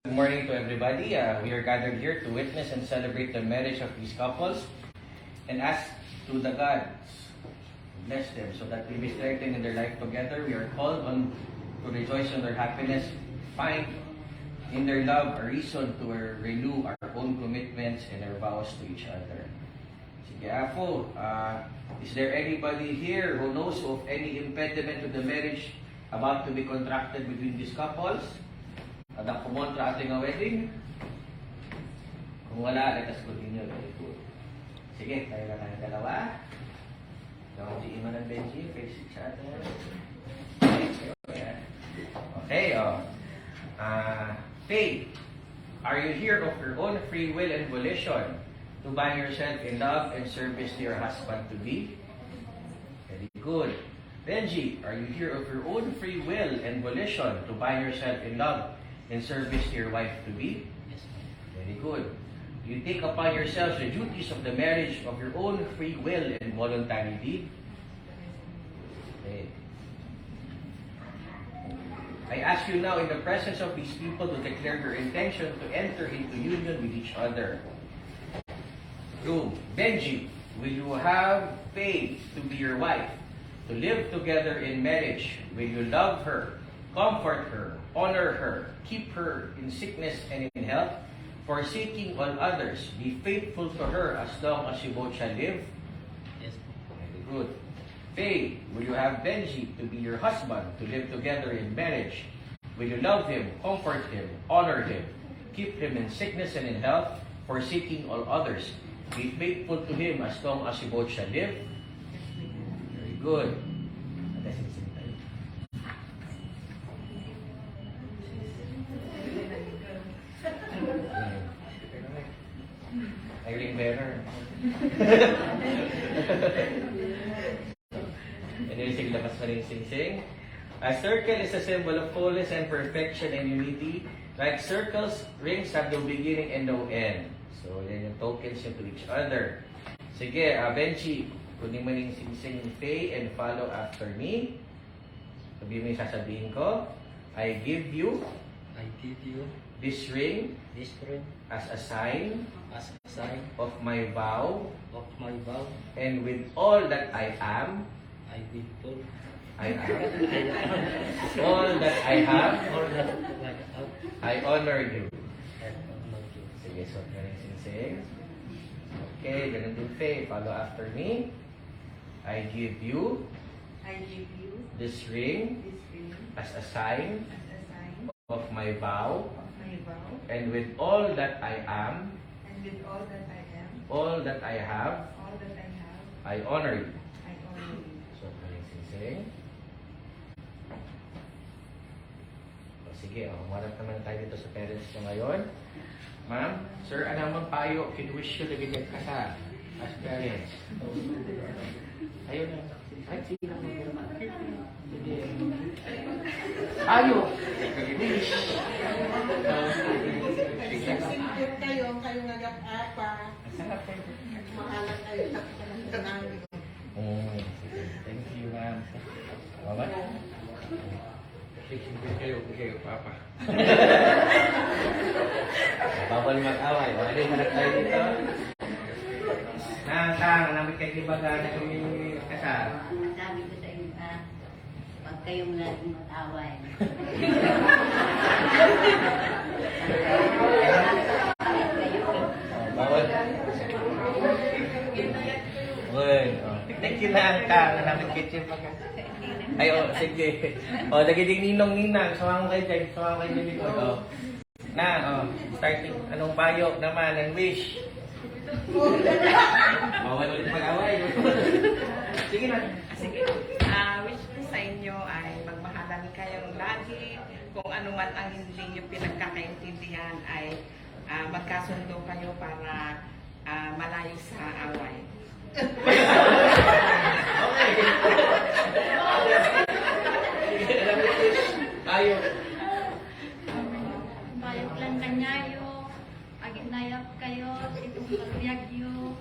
Good morning to everybody. We are gathered here to witness and celebrate the marriage of these couples and ask to the gods to bless them so that they be strengthened in their life together. We are called on to rejoice in their happiness, find in their love a reason to renew our own commitments and our vows to each other. Sige, Afo, is there anybody here who knows of any impediment to the marriage about to be contracted between these couples? Ada kumontra ating wedding? Kung wala, let us continue. Very good. Sige, tayo na tayong dalawa. Don't you Iman and Benji face each other. Okay, Faith, are you here of your own free will and volition to bind yourself in love and service to your husband-to-be? Very good. Benji, are you here of your own free will and volition to bind yourself in love in service to your wife-to-be? Yes, ma'am. Very good. You take upon yourselves the duties of the marriage of your own free will and voluntary deed? Okay. I ask you now in the presence of these people to declare your intention to enter into union with each other. Two, Benji, will you have Faith to be your wife, to live together in marriage? Will you love her, comfort her, honor her, keep her in sickness and in health, forsaking all others, be faithful to her as long as you both shall live? Yes, ma'am. Very good. Faith, will you have Benji to be your husband, to live together in marriage? Will you love him, comfort him, honor him, keep him in sickness and in health, forsaking all others, be faithful to him as long as you both shall live? Very good. Irene Banner. Inisig labas pa rin sing-sing. A circle is a symbol of fullness and perfection and unity. Like circles, rings have no beginning and no end. So, yan yung tokens yun to each other. Sige, Benji, kunin mo yung sing-sing Faye and follow after me. Sabihin mo yung sasabihin ko. I give you this ring as a sign of my vow, and with all that I am, all that I have, I honor you. Sige, so sing-sing. Okay, ganun din Faye. Follow after me. I give you this ring as a sign of my vow, and with all that I am, all that I have, I honor you. So, sing-sing. Sige, humarap naman tayo dito sa parents nyo ngayon. Ma'am, sir, anong payo wish you to be get kasal as parents? Ayun na. Ay, sige na. Payo! Wish! Singkot kayo nag-apa. Sarap kayo. Mahalan kayo sa namin. Thank you, ma'am. Mama? Singkot kayo, papa. Bawal mag-away. Wala yung hanap tayo dito. Namin kayo baga na yung kasal. Sabi ko sa inyo, pag kayong laging mag-away. Bawal. Uy, thank you lang ka. Namin kitchen baga. Ay, sige. Nagiging ninong-ninang. Sumama kayo dyan. Sumama kayo dyan dito. Starting. Anong payo naman and wish? Bawal ulit mag-away. Sige na. Sige. Wish ko sa inyo ay magmahalan kayong lagi. Kung ano man ang hindi nyo pinagkakaintindihan ay magkasundo kayo para malayo sa away. Tayo. Bayot lang kanyayo, aginayap kayo, itong pagbiyagyo,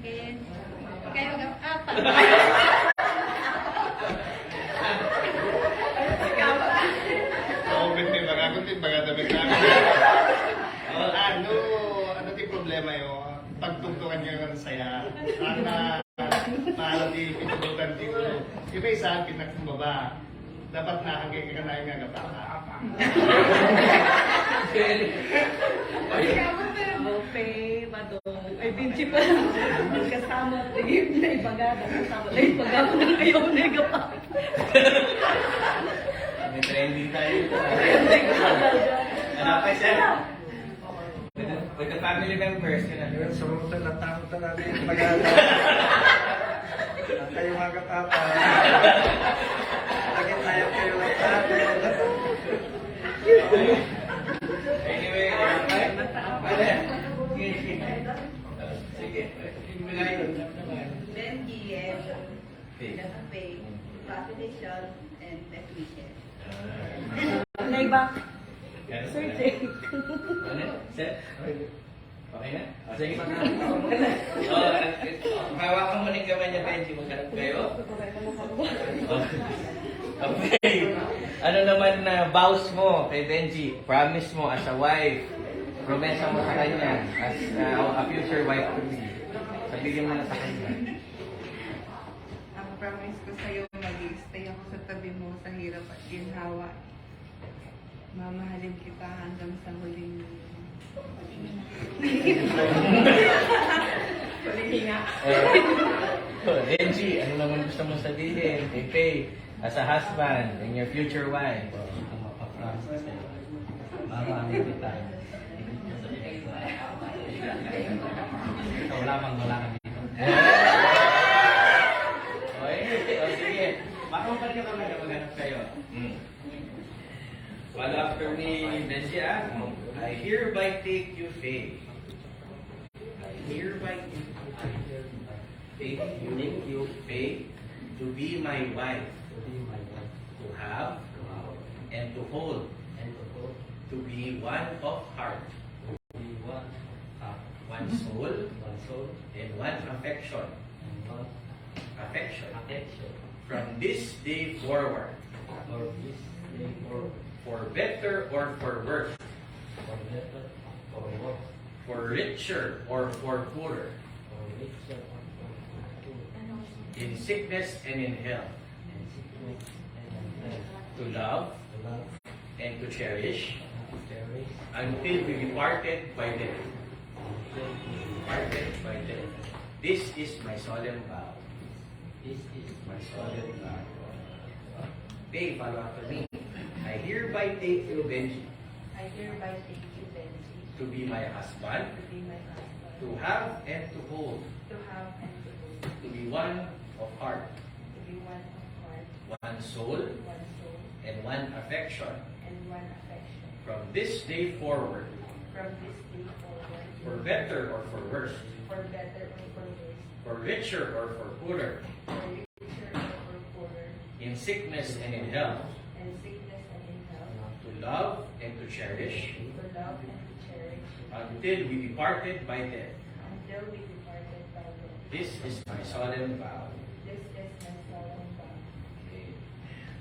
kayo gap-apa. Ako, binti, magagutin, baga damit namin. ang maalam di pitutukan di ulo. Yung may isa, pinakbaba. Dapat nakagay ka na yung nagapaka. Buffet, madong, ay binchi pa lang. Kasama, tigib na ibagada. Kasama na ibagada ng ayaw na igapa. May trending tayo dito. Ano pa siya? With the family members, yun na. Yun, sumutan na takot na natin yung pag-aaral. At kayo mga kapapa. Laging tayo kayo ng ate. Anyway, sige. Ibigay yun. Benji, Faith, Definition, and Definition. Layback. Sir Jake. Ano? Set? Okay na? Sige. Hawakan mo ng kamay niya, Benji. Maghanap kayo. Okay. Ano naman na vows mo kay Benji? Promise mo as a wife. Promesa mo sa kanya as a future wife to be. Sabihin mo na sa kanya. Ang promise ko sa'yo, mag-stay ako sa tabi mo sa hirap at ginhawa. Mamahalin kita hanggang sa huling Hinga. Benji, ano naman gusto mo sabihin kay Faye as a husband and your future wife? Mamahalin kita. Ikaw lamang wala ka dito. Okay, sige. Makampal ka kami na maghanap kayo. Well, after me, Benji, I hereby take you, Faye. I hereby take you, Faye, to be my wife, to have and to hold, to be one of heart, one soul, and one affection. From this day forward, for better or for worse, for richer or for poorer, in sickness and in health, to love and to cherish until we be parted by death. This is my solemn vow. My solemn vow. Faye, follow after me. I hereby take you, Benji, I hereby take you, Benji, to be my husband, to be my husband, to have and to hold, to have and to hold, to be one of heart, to be one of heart, one soul, one soul, and one affection. and one affection. From this day forward, From this day forward, for better or for worse, for better or for worse, for richer or for poorer, for richer or for poorer, in sickness and in health, and sickness and in health, to love and to cherish to love and to cherish, until we be parted by death. until we departed by death. This is my solemn vow. This is my solemn vow.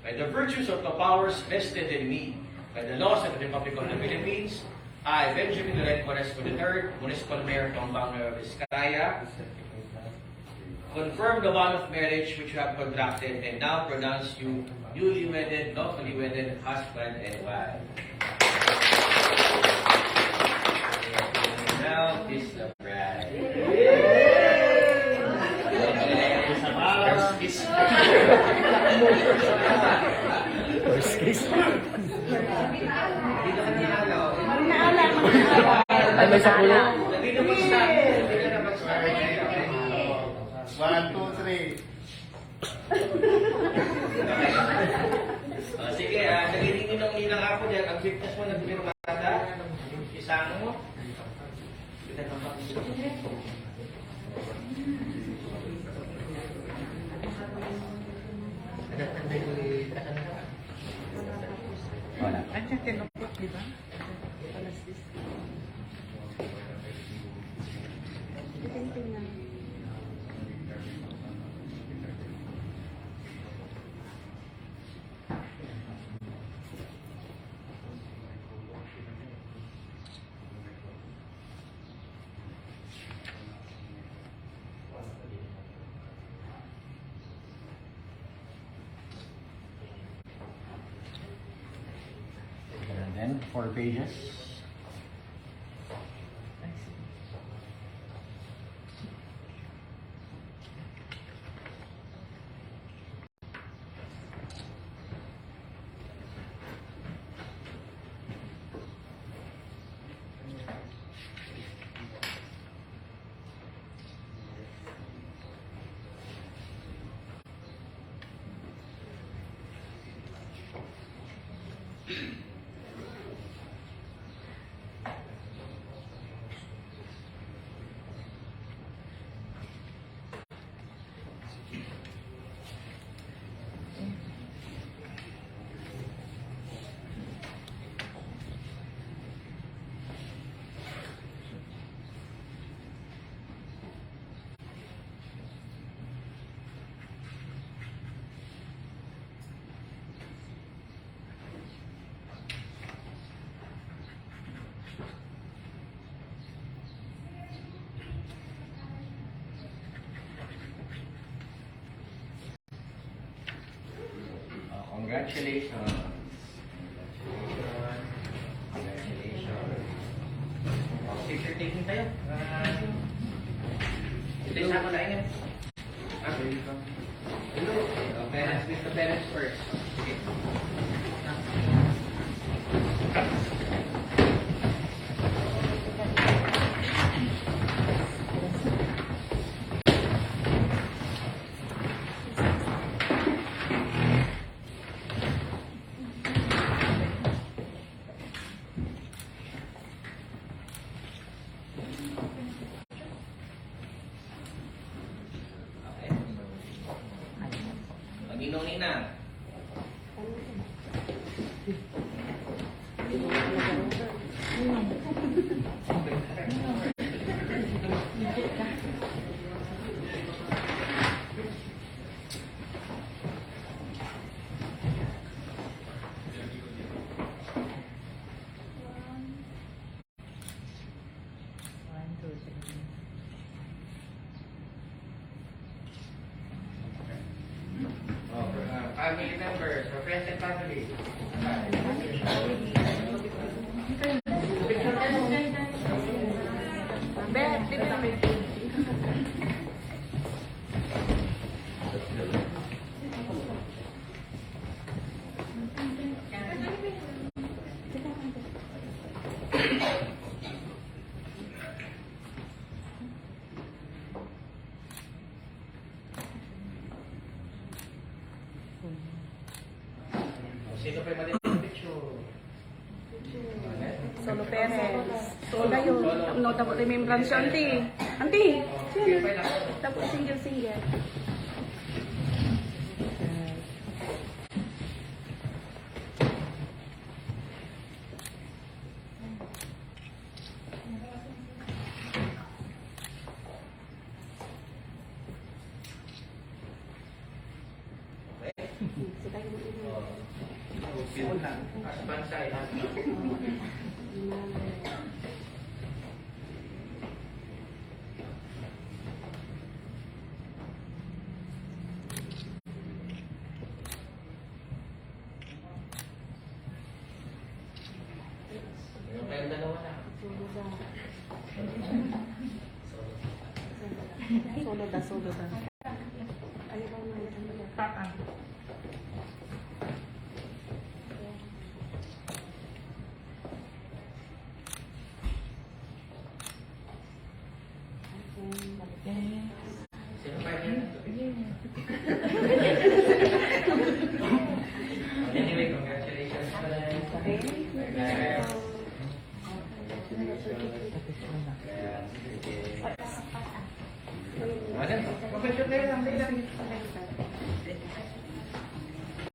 By the virtues of the powers vested in me, by the laws of the Republic of the Philippines, I, Benjamin Loret Moresco III, Municipal Mayor of Tombang Nueva Vizcaya, confirm the bond of marriage which you have contracted and now pronounce you newly wedded, lawfully wedded husband and wife. Now kiss the bride. First kiss. First kiss. Dito ka nakalaw. Ay, may sakulo. Lagi na mag-stop. Lagi na mag-stop. 1, 2, 3. Sige, nagiging ng nilang ako dyan. Ang fitness mo, nagbirmata. Isang mo. Kita ka pa. Wala. Andiyan tinupot, di ba? Alas 10. 4 pages. Congratulations. Congratulations. Picture taking tayo. Ito yung ako na yun. Hello. Parents, Mr. Parents first. Okay. Okay. Ninong-ninang. Family members, or friends and family. Sino pa yung maliit na picture? Solo Perez. Solo kayo. No, tapos remembrance siya, auntie. Auntie! Sige pa lang. Tapos single. Bansay. Yung dalawa na. Solo da. Ano ba ang Papa. Sino pa yun? Anyway, congratulations pa rin. Ano? Kapag-shoot na yun,